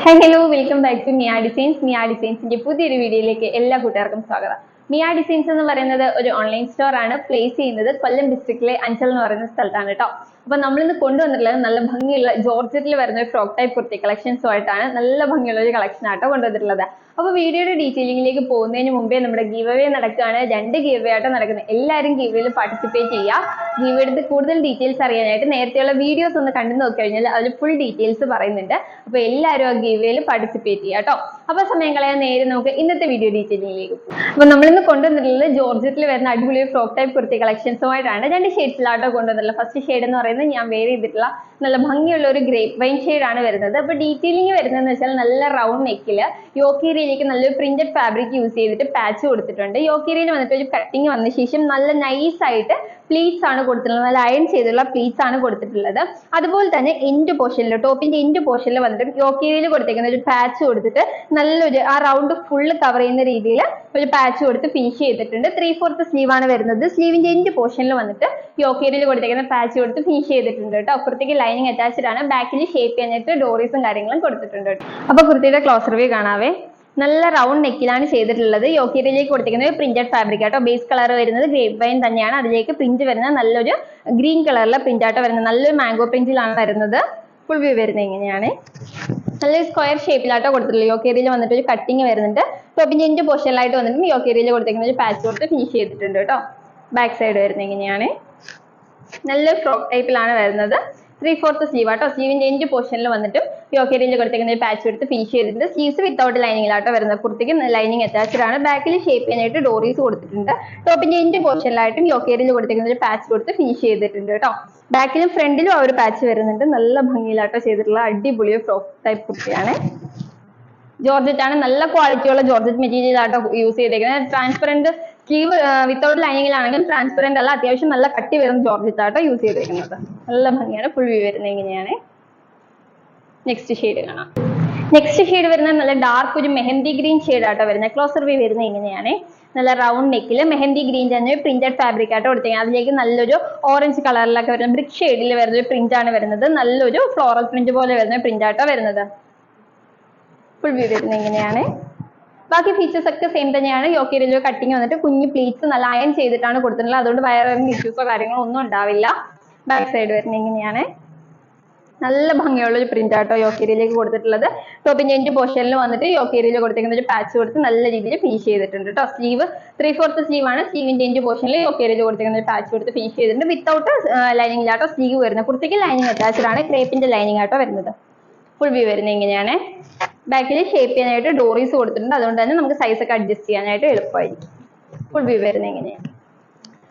Hello welcome back to Mia designs. Mia ഡിസൈൻസിന്റെ പുതിയൊരു വീഡിയോയിലേക്ക് എല്ലാ കൂട്ടുകാർക്കും സ്വാഗതം. മിയ ഡിസൈൻസ് എന്ന് പറയുന്നത് ഒരു ഓൺലൈൻ സ്റ്റോർ ആണ്. പ്ലേസ് ചെയ്യുന്നത് കൊല്ലം ഡിസ്ട്രിക്റ്റിലെ അഞ്ചൽ എന്ന് പറയുന്ന സ്ഥലത്താണ് കേട്ടോ. അപ്പൊ നമ്മളിന്ന് കൊണ്ടുവന്നിട്ടുള്ളത് നല്ല ഭംഗിയുള്ള ജോർജറ്റിൽ വരുന്ന ഒരു ഫ്രോക്ക് ടൈപ്പ് കുർത്തി കളക്ഷൻസുമായിട്ടാണ്. നല്ല ഭംഗിയുള്ള ഒരു കളക്ഷൻ ആട്ടോ കൊണ്ടുവന്നിട്ടുള്ളത്. അപ്പൊ വീഡിയോയുടെ ഡീറ്റെയിലിംഗിലേക്ക് പോകുന്നതിന് മുമ്പേ നമ്മുടെ ഗീവ് അവേ നടക്കുകയാണ്. 2 ഗീവ് അവേ ആയിട്ട് നടക്കുന്നത്. എല്ലാവരും ഗീവ് അവേയിൽ പാർട്ടിസിപ്പേറ്റ് ചെയ്യുക. ഗീവ് എടുത്ത് കൂടുതൽ ഡീറ്റെയിൽസ് അറിയാനായിട്ട് നേരത്തെയുള്ള വീഡിയോസ് ഒന്ന് കണ്ടു നോക്കി കഴിഞ്ഞാൽ അതിൽ ഫുൾ ഡീറ്റെയിൽസ് പറയുന്നുണ്ട്. അപ്പൊ എല്ലാവരും ആ ഗീവ് അവേയിൽ പാർട്ടിസിപ്പേറ്റ് ചെയ്യുക കേട്ടോ. അപ്പൊ സമയം കളയാൻ നേരെ നമുക്ക് ഇന്നത്തെ വീഡിയോ ഡീറ്റെയിലിംഗിലേക്ക് പോകും. അപ്പൊ നമ്മളിന്ന് കൊണ്ടുവന്നിട്ടുള്ളത് ജോർജറ്റിൽ വരുന്ന അടിപൊളി ഫ്രോക്ക് ടൈപ്പ് കുർത്തി കളക്ഷൻസുമായിട്ടാണ്. 2 ഷെയ്ഡ്സിലാട്ടോ കൊണ്ടുവന്നിട്ടുള്ളത്. ഫസ്റ്റ് ഷെയ്ഡ് എന്ന് പറയുന്നത് ഞാൻ വെയർ ചെയ്തിട്ടുള്ള നല്ല ഭംഗിയുള്ള ഒരു ഗ്രേപ്പ് വൈൻ ഷെയ്ഡ് ആണ് വരുന്നത്. അപ്പൊ ഡീറ്റെയിലിംഗ് വരുന്നതെന്ന് വെച്ചാൽ നല്ല റൗണ്ട് നെക്കില് യോക്കേരിയയിലേക്ക് നല്ലൊരു പ്രിന്റഡ് ഫാബ്രിക് യൂസ് ചെയ്തിട്ട് പാച്ച് കൊടുത്തിട്ടുണ്ട്. യോക്കേരിയയിൽ വന്നിട്ട് ഒരു കട്ടിങ് വന്ന ശേഷം നല്ല നൈസ് ആയിട്ട് പ്ലീറ്റ്സ് ആണ് കൊടുത്തിട്ടുള്ളത്. നല്ല അയൺ ചെയ്തുള്ള പ്ലീറ്റ്സ് ആണ് കൊടുത്തിട്ടുള്ളത്. അതുപോലെ തന്നെ എൻഡ് പോർഷനിൽ ടോപ്പിന്റെ എൻഡ് പോർഷനിൽ വന്നിട്ട് യോക്കേരിയയിൽ കൊടുത്തേക്കുന്ന ഒരു പാച്ച് കൊടുത്തിട്ട് നല്ലൊരു ആ റൗണ്ട് ഫുള്ള് കവർ ചെയ്യുന്ന രീതിയിൽ ഒരു പാച്ച് കൊടുത്ത് ഫിനിഷ് ചെയ്തിട്ടുണ്ട്. 3/4 സ്ലീവ് ആണ് വരുന്നത്. സ്ലീവിന്റെ എൻഡ് പോർഷനിൽ വന്നിട്ട് യോക്കേരിയയിൽ കൊടുത്തേക്കുന്ന പാച്ച് കൊടുത്ത് ഫിനിഷ് ചെയ്തിട്ടുണ്ട് കേട്ടോ. കുർത്തിക്ക് ലൈനിങ് അറ്റാച്ച്ഡ് ആണ്. ബാക്കിൽ ഷേപ്പ് ചെയ്യാനായിട്ട് ഡോറീസും കാര്യങ്ങളും കൊടുത്തിട്ടുണ്ട്. അപ്പൊ കുർത്തിയുടെ ക്ലോസ് റിവ്യൂ കാണാവേ. നല്ല റൗണ്ട് നെക്കിലാണ് ചെയ്തിട്ടുള്ളത്. യോക്കേരിയയിലേക്ക് കൊടുത്തിരിക്കുന്നത് പ്രിന്റഡ് ഫാബ്രിക് ആട്ടോ. ബേസ് കളർ വരുന്നത് ഗ്രേപ്പ് വൈൻ തന്നെയാണ്. അതിലേക്ക് പ്രിന്റ് വരുന്നത് നല്ലൊരു ഗ്രീൻ കളറിലെ പ്രിന്റ് ആട്ടോ വരുന്നത്. നല്ലൊരു മാംഗോ പ്രിന്റിലാണ് വരുന്നത്. ഫുൾ വ്യൂ വരുന്നത് ഇങ്ങനെയാണ്. നല്ലൊരു സ്ക്വയർ ഷേപ്പിലാട്ടോ കൊടുത്തിട്ടുള്ളത്. യോക്കേരിയയിൽ വന്നിട്ട് ഒരു കട്ടിങ് വരുന്നുണ്ട്. ടോപ്പിന്റെ എൻഡ് പോർഷനിലായിട്ട് വന്നിട്ട് യോക്കേരിയയിൽ കൊടുത്തിരിക്കുന്ന ഒരു പാച്ച് കൊടുത്ത് ഫിനിഷ് ചെയ്തിട്ടുണ്ട് കേട്ടോ. ബാക്ക് സൈഡ് വരുന്നത് ഇങ്ങനെയാണ്. നല്ലൊരു ഫ്രോക്ക് ടൈപ്പിലാണ് വരുന്നത്. 3/4 സ്ലീവ് ആട്ടോ. സ്ലീവിന്റെ എൻഡ് പോർഷനിൽ വന്നിട്ട് യോക്കേരിയയിൽ കൊടുത്തിരിക്കുന്ന ഒരു പാച്ച് എടുത്ത് ഫിനിഷ് ചെയ്തിട്ടുണ്ട്. സ്ലീവ്സ് വിത്തൗട്ട് ലൈനിങ്ങിലാട്ടോ വരുന്നത്. കുർത്തിക്ക് ലൈനിങ് അറ്റാച്ച്ഡ് ആണ്. ബാക്കിൽ ഷേപ്പ് ചെയ്യാനായിട്ട് ഡോറീസ് കൊടുത്തിട്ടുണ്ട്. ടോപ്പിന്റെ എൻഡ് പോർഷനിലായിട്ടും യോക്കേരിയയിൽ കൊടുത്തിരിക്കുന്ന ഒരു പാച്ച് കൊടുത്ത് ഫിനിഷ് ചെയ്തിട്ടുണ്ട് കേട്ടോ. ബാക്കിലും ഫ്രണ്ടിലും ആ ഒരു പാച്ച് വരുന്നുണ്ട്. നല്ല ഭംഗിയിലാട്ടോ ചെയ്തിട്ടുള്ള അടിപൊളി ഫ്രോക്ക് ടൈപ്പ് കുർത്തിയാണ്. ജോർജറ്റ് ആണ്. നല്ല ക്വാളിറ്റിയുള്ള ജോർജറ്റ് മെറ്റീരിയൽ ആട്ടോ യൂസ് ചെയ്തേക്കുന്നത്. ട്രാൻസ്പെറന്റ് സ്ലീവ് വിത്തൗട്ട് ലൈനിങ്ങിലാണെങ്കിൽ ട്രാൻസ്പെറന്റ് അല്ല, അത്യാവശ്യം നല്ല കട്ടി വരുന്ന ജോർജറ്റ് ആട്ടോ യൂസ് ചെയ്തേക്കുന്നത്. നല്ല ഭംഗിയാണ്. ഫുൾ വ്യൂ വരുന്നത് ഇങ്ങനെയാണ്. നെക്സ്റ്റ് ഷെയ്ഡ് കാണാം. നെക്സ്റ്റ് ഷെയ്ഡ് വരുന്നത് നല്ല ഡാർക്ക് ഒരു മെഹന്തി ഗ്രീൻ ഷെയ്ഡ് ആട്ടോ വരുന്നത്. ക്ലോസർ വ്യൂ വരുന്നത് ഇങ്ങനെയാണ്. നല്ല റൗണ്ട് നെക്കിൽ മെഹന്തി ഗ്രീൻ തന്നെ പ്രിന്റഡ് ഫാബ്രിക് ആയിട്ട് കൊടുത്തിരിക്കുന്നത്. അതിലേക്ക് നല്ലൊരു ഓറഞ്ച് കളറിലൊക്കെ വരുന്ന ബ്രിക്ക് ഷെയ്ഡിൽ വരുന്ന ഒരു പ്രിന്റ് ആണ് വരുന്നത്. നല്ലൊരു ഫ്ലോറൽ പ്രിന്റ് പോലെ വരുന്ന പ്രിന്റ് ആട്ടോ വരുന്നത്. ഫുൾ വ്യൂ വരുന്നത് ഇങ്ങനെയാണ്. ബാക്കി ഫീച്ചേഴ്സ് ഒക്കെ സെയിം തന്നെയാണ്. യോക്കേരിയയിൽ കട്ടിങ് വന്നിട്ട് കുഞ്ഞു പ്ലീറ്റ്സ് നല്ല അയൺ ചെയ്തിട്ടാണ് കൊടുത്തിട്ടുള്ളത്. അതുകൊണ്ട് വയറിന് ഇഷ്യൂസോ കാര്യങ്ങളോ ഒന്നും ഉണ്ടാവില്ല. ബാക്ക് സൈഡ് വരുന്നത് ഇങ്ങനെയാണ്. നല്ല ഭംഗിയുള്ള ഒരു പ്രിന്റ് ആട്ടോ യോക്കേരിയയിലേക്ക് കൊടുത്തിട്ടുള്ളത്. ടോപ്പിന്റെ എൻഡ് പോർഷനിൽ വന്നിട്ട് യോക്കേരിയയിൽ കൊടുത്തിരിക്കുന്ന ഒരു പാച്ച് കൊടുത്ത് നല്ല രീതിയിൽ ഫിനിഷ് ചെയ്തിട്ടുണ്ട് കേട്ടോ. സ്ലീവ് 3/4 സ്ലീവ് ആണ്. സ്ലീവിന്റെ എൻഡ് പോർഷനിൽ യോക്കേരിയയിൽ കൊടുത്തിരിക്കുന്ന ഒരു പാച്ച് കൊടുത്ത് ഫിനിഷ് ചെയ്തിട്ടുണ്ട്. വിത്തൗട്ട് ലൈനിങ്ങിലാട്ടോ സ്ലീവ് വരുന്നത്. കുർത്തിക്ക് ലൈനിങ് അറ്റാച്ച്ഡ് ആണ്. ക്രേപ്പിന്റെ ലൈനിങ് ആട്ടോ വരുന്നത്. ഫുൾ വ്യൂ വരുന്നത് ഇങ്ങനെയാണ്. ബാക്കിൽ ഷേപ്പ് ചെയ്യാനായിട്ട് ഡോറീസ് കൊടുത്തിട്ടുണ്ട്. അതുകൊണ്ട് തന്നെ നമുക്ക് സൈസ് ഒക്കെ അഡ്ജസ്റ്റ് ചെയ്യാനായിട്ട് എളുപ്പമായിരിക്കും. ഫുൾ വ്യൂ വരുന്നത് ഇങ്ങനെയാണ്.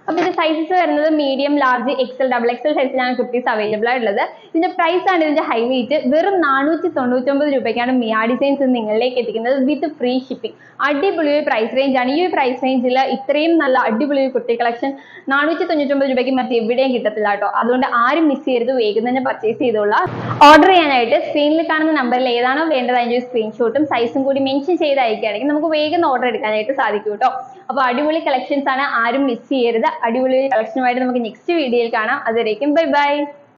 അപ്പൊ ഇതിന്റെ സൈസസ് വരുന്നത് medium, large, XL, double XL സൈസിലാണ് കുർത്തീസ് അവൈലബിൾ ആയിട്ടുള്ളത്. ഇതിന്റെ പ്രൈസ് ആണ് ഇതിന്റെ ഹൈ വെയിറ്റ്. വെറും 499 രൂപയ്ക്കാണ് മിയ ഡിസൈൻസ് നിങ്ങളിലേക്ക് എത്തിക്കുന്നത് വിത്ത് ഫ്രീ ഷിപ്പിംഗ്. അടിപൊളി ഒരു പ്രൈസ് റേഞ്ച് ആണ്. ഈ ഒരു പ്രൈസ് റേഞ്ചിൽ ഇത്രയും നല്ല അടിപൊളി ഒരു കുർത്തി കളക്ഷൻ 499 രൂപയ്ക്ക് മറ്റ് എവിടെയും കിട്ടത്തില്ല കേട്ടോ. അതുകൊണ്ട് ആരും മിസ് ചെയ്യരുത്. വേഗം തന്നെ പർച്ചേസ് ചെയ്തോളാം. ഓർഡർ ചെയ്യാനായിട്ട് സ്ക്രീനിൽ കാണുന്ന നമ്പറിൽ ഏതാണോ വേണ്ടത് അതിന്റെ ഒരു സ്ക്രീൻഷോട്ടും സൈസും കൂടി മെൻഷൻ ചെയ്ത് അയക്കുകയാണെങ്കിൽ നമുക്ക് വേഗം ഓർഡർ എടുക്കാനായിട്ട് സാധിക്കും കേട്ടോ. അപ്പൊ അടിപൊളി കളക്ഷൻസ് ആണ്. ആരും മിസ് ചെയ്യരുത്. അടിപൊളി കളക്ഷനുമായിട്ട് നമുക്ക് നെക്സ്റ്റ് വീഡിയോയിൽ കാണാം. അതുവരേക്കും ബൈ ബൈ.